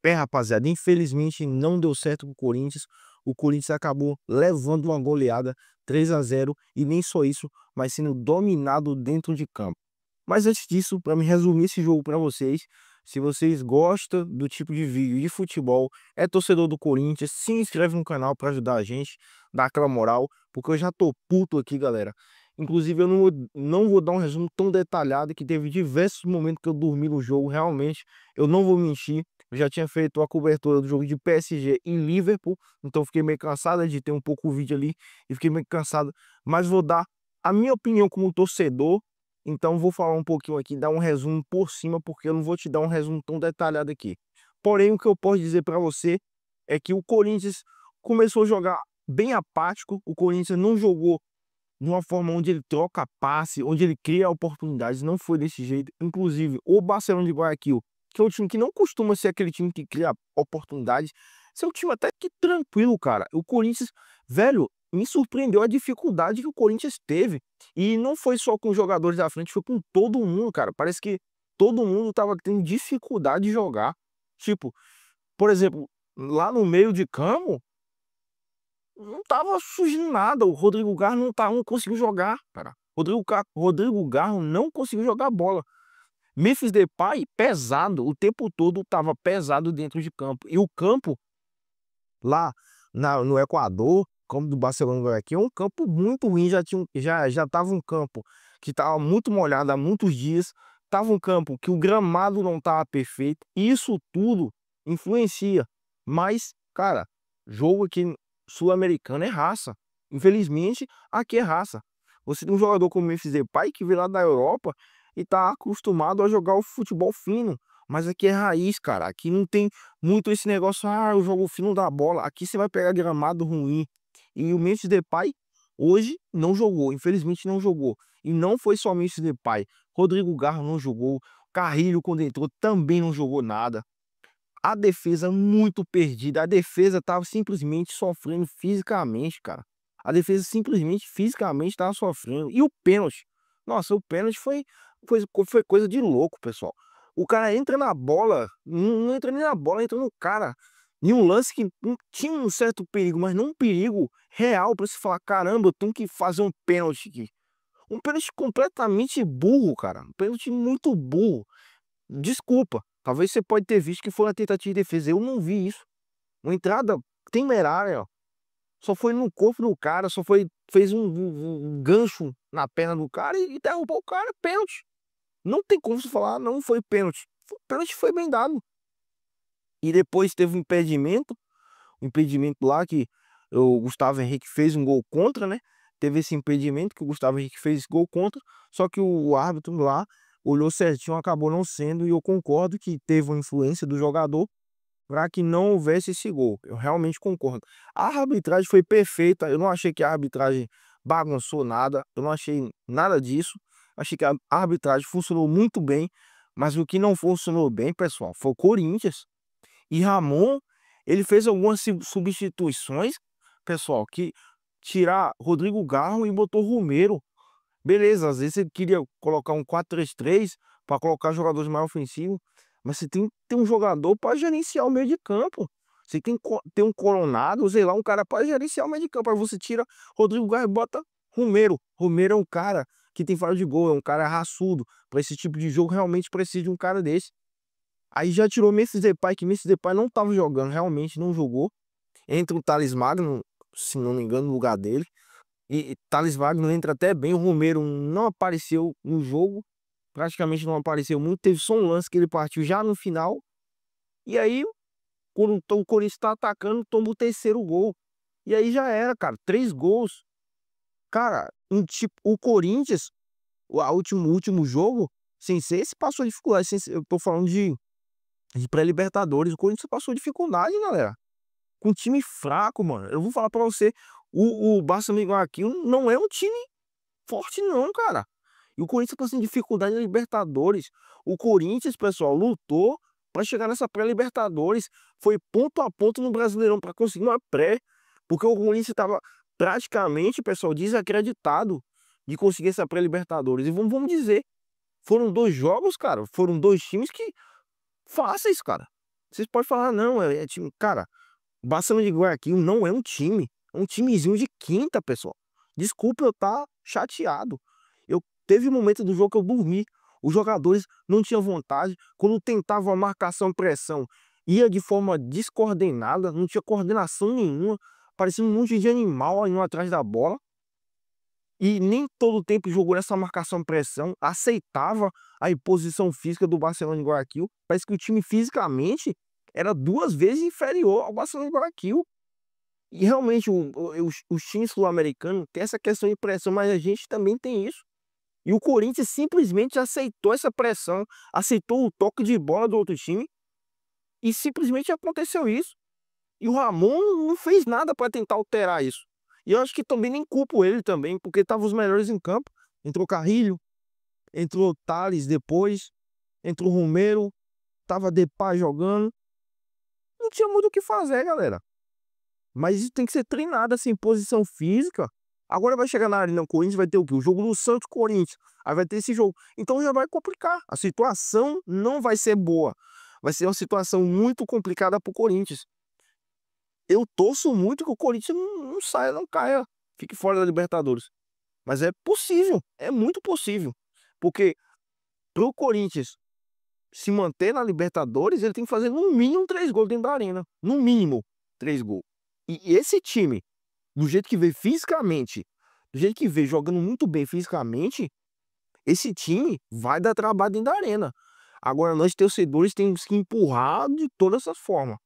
pé, rapaziada. Infelizmente não deu certo com o Corinthians. O Corinthians acabou levando uma goleada 3-0 e nem só isso, mas sendo dominado dentro de campo. Mas antes disso, para me resumir esse jogo para vocês, se vocês gostam do tipo de vídeo de futebol, é torcedor do Corinthians, se inscreve no canal para ajudar a gente, dar aquela moral, porque eu já tô puto aqui, galera. Inclusive, eu não vou dar um resumo tão detalhado, que teve diversos momentos que eu dormi no jogo, realmente, eu não vou mentir. Eu já tinha feito a cobertura do jogo de PSG em Liverpool, então fiquei meio cansado de ter um pouco o vídeo ali, e fiquei meio cansado, mas vou dar a minha opinião como torcedor. Então vou falar um pouquinho aqui, dar um resumo por cima, porque eu não vou te dar um resumo tão detalhado aqui. Porém, o que eu posso dizer para você é que o Corinthians começou a jogar bem apático. O Corinthians não jogou de uma forma onde ele troca passe, onde ele cria oportunidades. Não foi desse jeito. Inclusive, o Barcelona de Guayaquil, que é um time que não costuma ser aquele time que cria oportunidades, é um time até que tranquilo, cara. O Corinthians, velho, me surpreendeu a dificuldade que o Corinthians teve. E não foi só com os jogadores da frente, foi com todo mundo, cara. Parece que todo mundo tava tendo dificuldade de jogar. Tipo, por exemplo, lá no meio de campo, não tava surgindo nada. O Rodrigo Garro não conseguiu jogar, cara. Rodrigo Garro não conseguiu jogar bola. Memphis Depay, pesado, o tempo todo tava pesado dentro de campo. E o campo lá no Equador, como do Barcelona aqui, é um campo muito ruim. Já tava um campo que tava muito molhado há muitos dias. Tava um campo que o gramado não tava perfeito. Isso tudo influencia. Mas, cara, jogo aqui sul-americano é raça. Infelizmente, aqui é raça. Você tem um jogador como o Memphis Depay que veio lá da Europa e tá acostumado a jogar o futebol fino. Mas aqui é raiz, cara. Aqui não tem muito esse negócio, eu jogo fino da bola. Aqui você vai pegar gramado ruim. E o Memphis Depay hoje não jogou, infelizmente não jogou. E não foi só o Memphis Depay. Rodrigo Garro não jogou. Carrilho, quando entrou, também não jogou nada. A defesa muito perdida. A defesa tava simplesmente sofrendo fisicamente, cara. A defesa simplesmente fisicamente tava sofrendo. E o pênalti? Nossa, o pênalti foi coisa de louco, pessoal. O cara entra na bola, não entra nem na bola, entra no cara. Em um lance que tinha um certo perigo, mas não um perigo real para se falar, caramba, eu tenho que fazer um pênalti aqui. Um pênalti completamente burro, cara. Um pênalti muito burro. Desculpa, talvez você pode ter visto que foi uma tentativa de defesa. Eu não vi isso. Uma entrada temerária, ó. Só foi no corpo do cara, fez um gancho na perna do cara e derrubou o cara, pênalti. Não tem como você falar, não foi pênalti. O pênalti foi bem dado. E depois teve um impedimento lá que o Gustavo Henrique fez um gol contra, né? Teve esse impedimento que o Gustavo Henrique fez gol contra, só que o árbitro lá olhou certinho, acabou não sendo, e eu concordo que teve uma influência do jogador para que não houvesse esse gol. Eu realmente concordo. A arbitragem foi perfeita, eu não achei que a arbitragem bagunçou nada, eu não achei nada disso. Achei que a arbitragem funcionou muito bem, mas o que não funcionou bem, pessoal, foi o Corinthians. E Ramon, ele fez algumas substituições, pessoal, que tirar Rodrigo Garro e botou Romero. Beleza, às vezes você queria colocar um 4-3-3 para colocar jogadores mais ofensivos, mas você tem que ter um jogador para gerenciar o meio de campo. Você tem que ter um Coronado, sei lá, um cara para gerenciar o meio de campo. Aí você tira Rodrigo Garro e bota Romero. Romero é um cara que tem faro de gol, é um cara raçudo. Para esse tipo de jogo, realmente precisa de um cara desse. Aí já tirou Memphis Depay, que Memphis Depay não estava jogando, realmente não jogou. Entra o Thales Magno, se não me engano, no lugar dele. E Thales Magno entra até bem. O Romero não apareceu no jogo, praticamente não apareceu muito. Teve só um lance que ele partiu já no final. E aí, quando o Corinthians tá atacando, toma o terceiro gol. E aí já era, cara. 3 gols. Cara, o Corinthians, o último jogo, sem ser esse, passou dificuldade. Eu tô falando de pré-Libertadores. O Corinthians passou dificuldade, galera. Com um time fraco, mano. Eu vou falar pra você, o Barcelona aqui não é um time forte, não, cara. E o Corinthians passando dificuldade na Libertadores. O Corinthians, pessoal, lutou pra chegar nessa pré-Libertadores. Foi ponto a ponto no Brasileirão pra conseguir uma pré. Porque o Corinthians tava praticamente, pessoal, desacreditado de conseguir essa pré-Libertadores. E vamos dizer, foram 2 jogos, cara. Foram 2 times que fáceis, cara. Vocês podem falar, não, é time. Cara, o Barcelona de Guayaquil não é um time. É um timezinho de quinta, pessoal. Desculpa eu estar chateado. Eu teve um momento do jogo que eu dormi. Os jogadores não tinham vontade. Quando tentavam a marcação pressão, ia de forma descoordenada, não tinha coordenação nenhuma. Parecia um monte de animal indo atrás da bola. E nem todo o tempo jogou nessa marcação pressão, aceitava a imposição física do Barcelona de Guayaquil. Parece que o time fisicamente era 2 vezes inferior ao Barcelona de Guayaquil. E realmente os times sul-americanos têm essa questão de pressão, mas a gente também tem isso. E o Corinthians simplesmente aceitou essa pressão, aceitou o toque de bola do outro time e simplesmente aconteceu isso. E o Ramon não fez nada para tentar alterar isso. E eu acho que também nem culpo ele também, porque estavam os melhores em campo. Entrou Carrilho, entrou Thales depois, entrou Romero, tava Depay jogando. Não tinha muito o que fazer, galera. Mas isso tem que ser treinado assim, posição física. Agora vai chegar na Arena Corinthians, vai ter o quê? O jogo do Santos Corinthians. Aí vai ter esse jogo. Então já vai complicar. A situação não vai ser boa. Vai ser uma situação muito complicada pro Corinthians. Eu torço muito que o Corinthians não saia, não caia, fique fora da Libertadores. Mas é possível, é muito possível. Porque pro Corinthians se manter na Libertadores, ele tem que fazer no mínimo 3 gols dentro da arena. No mínimo 3 gols. E esse time, do jeito que veio fisicamente, do jeito que veio jogando muito bem fisicamente, esse time vai dar trabalho dentro da arena. Agora, nós torcedores temos que empurrar de todas as formas.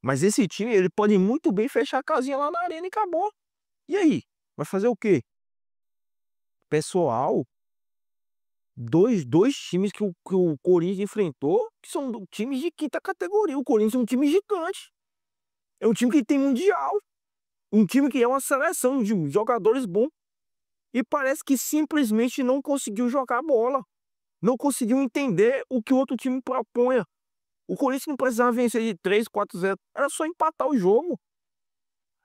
Mas esse time, ele pode muito bem fechar a casinha lá na arena e acabou. E aí? Vai fazer o quê? Pessoal, dois times que o Corinthians enfrentou, que são times de quinta categoria. O Corinthians é um time gigante. É um time que tem mundial. Um time que é uma seleção de jogadores bons. E parece que simplesmente não conseguiu jogar bola. Não conseguiu entender o que o outro time propunha. O Corinthians não precisava vencer de 3-4-0. Era só empatar o jogo.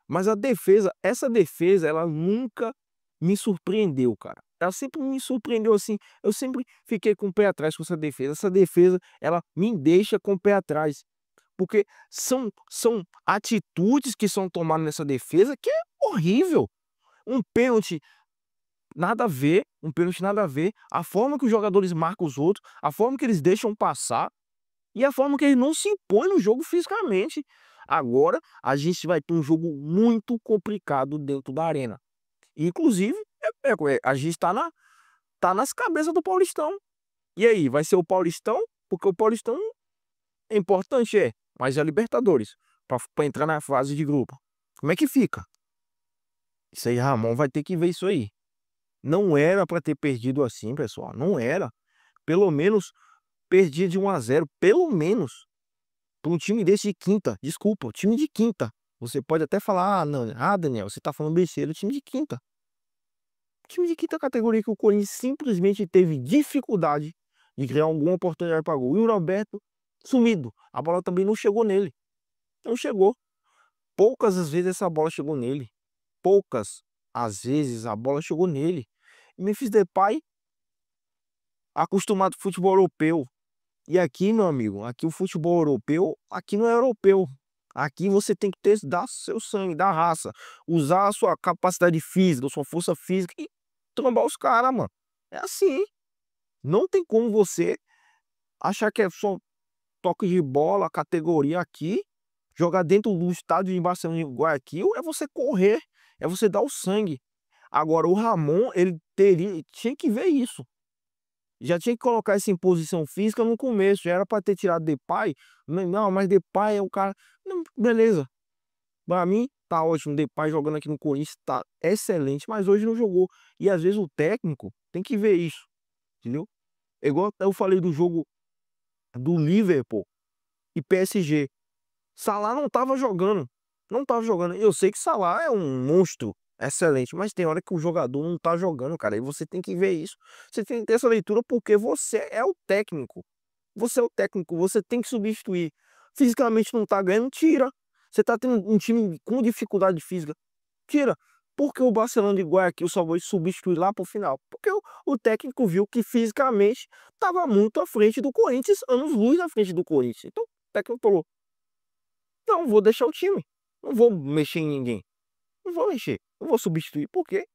Mas a defesa, essa defesa, ela nunca me surpreendeu, cara. Ela sempre me surpreendeu assim. Eu sempre fiquei com o pé atrás com essa defesa. Essa defesa, ela me deixa com o pé atrás. Porque são atitudes que são tomadas nessa defesa que é horrível. Um pênalti, nada a ver. Um pênalti, nada a ver. A forma que os jogadores marcam os outros, a forma que eles deixam passar e a forma que eles não se impõem no jogo fisicamente. Agora a gente vai ter um jogo muito complicado dentro da arena. Inclusive, a gente tá nas cabeças do Paulistão. E aí, vai ser o Paulistão? Porque o Paulistão é importante, mas é a Libertadores, pra entrar na fase de grupo. Como é que fica? Isso aí, Ramon vai ter que ver isso aí. Não era pra ter perdido assim, pessoal. Não era. Pelo menos perdia de 1-0. Pelo menos. Para um time desse de quinta, desculpa, time de quinta. Você pode até falar, ah, não, ah, Daniel, você tá falando besteira, time de quinta. Time de quinta categoria que o Corinthians simplesmente teve dificuldade de criar alguma oportunidade para gol. E o Roberto sumido. A bola também não chegou nele. Não chegou. Poucas as vezes essa bola chegou nele. Poucas às vezes a bola chegou nele. E Memphis Depay, acostumado com futebol europeu. E aqui, meu amigo, aqui o futebol europeu, aqui não é europeu. Aqui você tem que ter, dar seu sangue, dar raça, usar a sua capacidade física, a sua força física e trombar os caras, mano. É assim. Não tem como você achar que é só toque de bola, categoria aqui, jogar dentro do estádio de Barcelona de Guayaquil, é você correr, é você dar o sangue. Agora, o Ramon, ele tinha que ver isso. Já tinha que colocar essa imposição física no começo. Já era para ter tirado Depay. Não, mas Depay é o cara. Não, beleza. Para mim, tá ótimo. Depay jogando aqui no Corinthians tá excelente. Mas hoje não jogou. E às vezes o técnico tem que ver isso. Entendeu? É igual eu falei do jogo do Liverpool e PSG. Salah não tava jogando. Não tava jogando. Eu sei que Salah é um monstro. Excelente, mas tem hora que o jogador não tá jogando, cara, e você tem que ver isso. Você tem que ter essa leitura porque você é o técnico. Você é o técnico, você tem que substituir. Fisicamente não tá ganhando, tira. Você tá tendo um time com dificuldade física, tira. Porque o Barcelona de Guayaquil só vai substituir lá pro final. Porque o técnico viu que fisicamente tava muito à frente do Corinthians, anos-luz à frente do Corinthians. Então, o técnico falou: Não, vou deixar o time. Não vou mexer em ninguém. Não vou mexer. Não vou substituir. Por quê?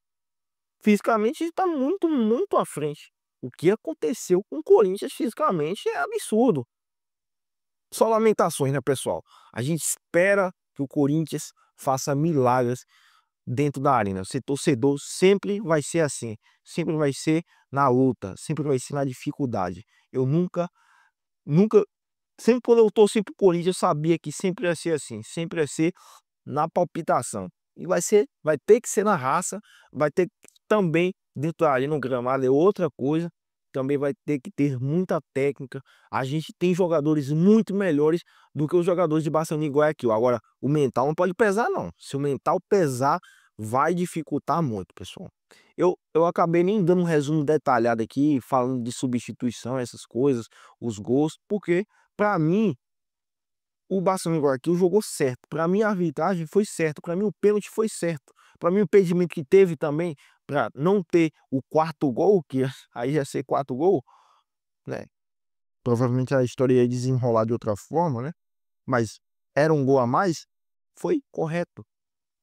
Fisicamente está muito, muito à frente. O que aconteceu com o Corinthians fisicamente é absurdo. Só lamentações, né, pessoal? A gente espera que o Corinthians faça milagres dentro da arena. Ser torcedor sempre vai ser assim. Sempre vai ser na luta. Sempre vai ser na dificuldade. Eu nunca, sempre quando eu torci pro Corinthians, eu sabia que sempre ia ser assim. Sempre ia ser na palpitação. E vai ter que ser na raça, vai ter que também dentro da arena, no gramado é outra coisa. Também vai ter que ter muita técnica. A gente tem jogadores muito melhores do que os jogadores de Barcelona e Guayaquil. Agora, o mental não pode pesar, não. Se o mental pesar, vai dificultar muito, pessoal. Eu acabei nem dando um resumo detalhado aqui, falando de substituição, essas coisas, os gols, porque, para mim, o Barcelona agora aqui jogou certo. Para mim a arbitragem foi certa, para mim o pênalti foi certo. Para mim o impedimento que teve também para não ter o quarto gol, que aí ia ser quarto gol, né? Provavelmente a história ia desenrolar de outra forma, né? Mas era um gol a mais, foi correto.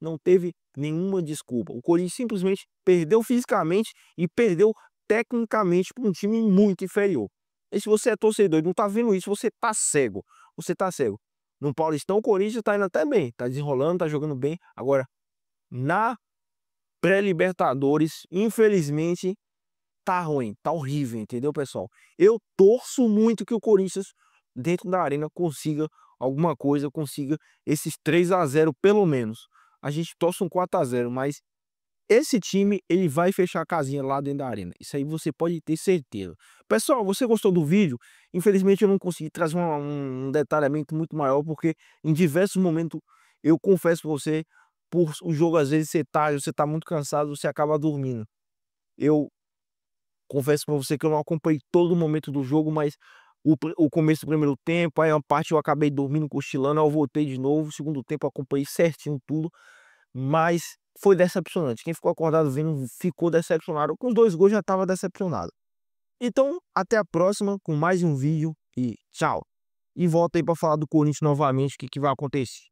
Não teve nenhuma desculpa. O Corinthians simplesmente perdeu fisicamente e perdeu tecnicamente para um time muito inferior. E se você é torcedor e não tá vendo isso, você tá cego. Você tá cego. No Paulistão, o Corinthians tá indo até bem, tá desenrolando, tá jogando bem. Agora, na pré-Libertadores, infelizmente, tá ruim, tá horrível, entendeu, pessoal? Eu torço muito que o Corinthians, dentro da arena, consiga alguma coisa, consiga esses 3-0 pelo menos. A gente torce um 4-0, mas esse time, ele vai fechar a casinha lá dentro da arena. Isso aí você pode ter certeza. Pessoal, você gostou do vídeo? Infelizmente eu não consegui trazer um detalhamento muito maior, porque em diversos momentos, eu confesso pra você, por o jogo às vezes você tá muito cansado, você acaba dormindo. Eu confesso pra você que eu não acompanhei todo o momento do jogo, mas o começo do primeiro tempo, aí uma parte eu acabei dormindo, cochilando, aí eu voltei de novo, segundo tempo eu acompanhei certinho tudo, mas foi decepcionante. Quem ficou acordado vendo ficou decepcionado. Com os 2 gols já estava decepcionado. Então, até a próxima com mais um vídeo e tchau. E volta aí para falar do Corinthians novamente, o que vai acontecer.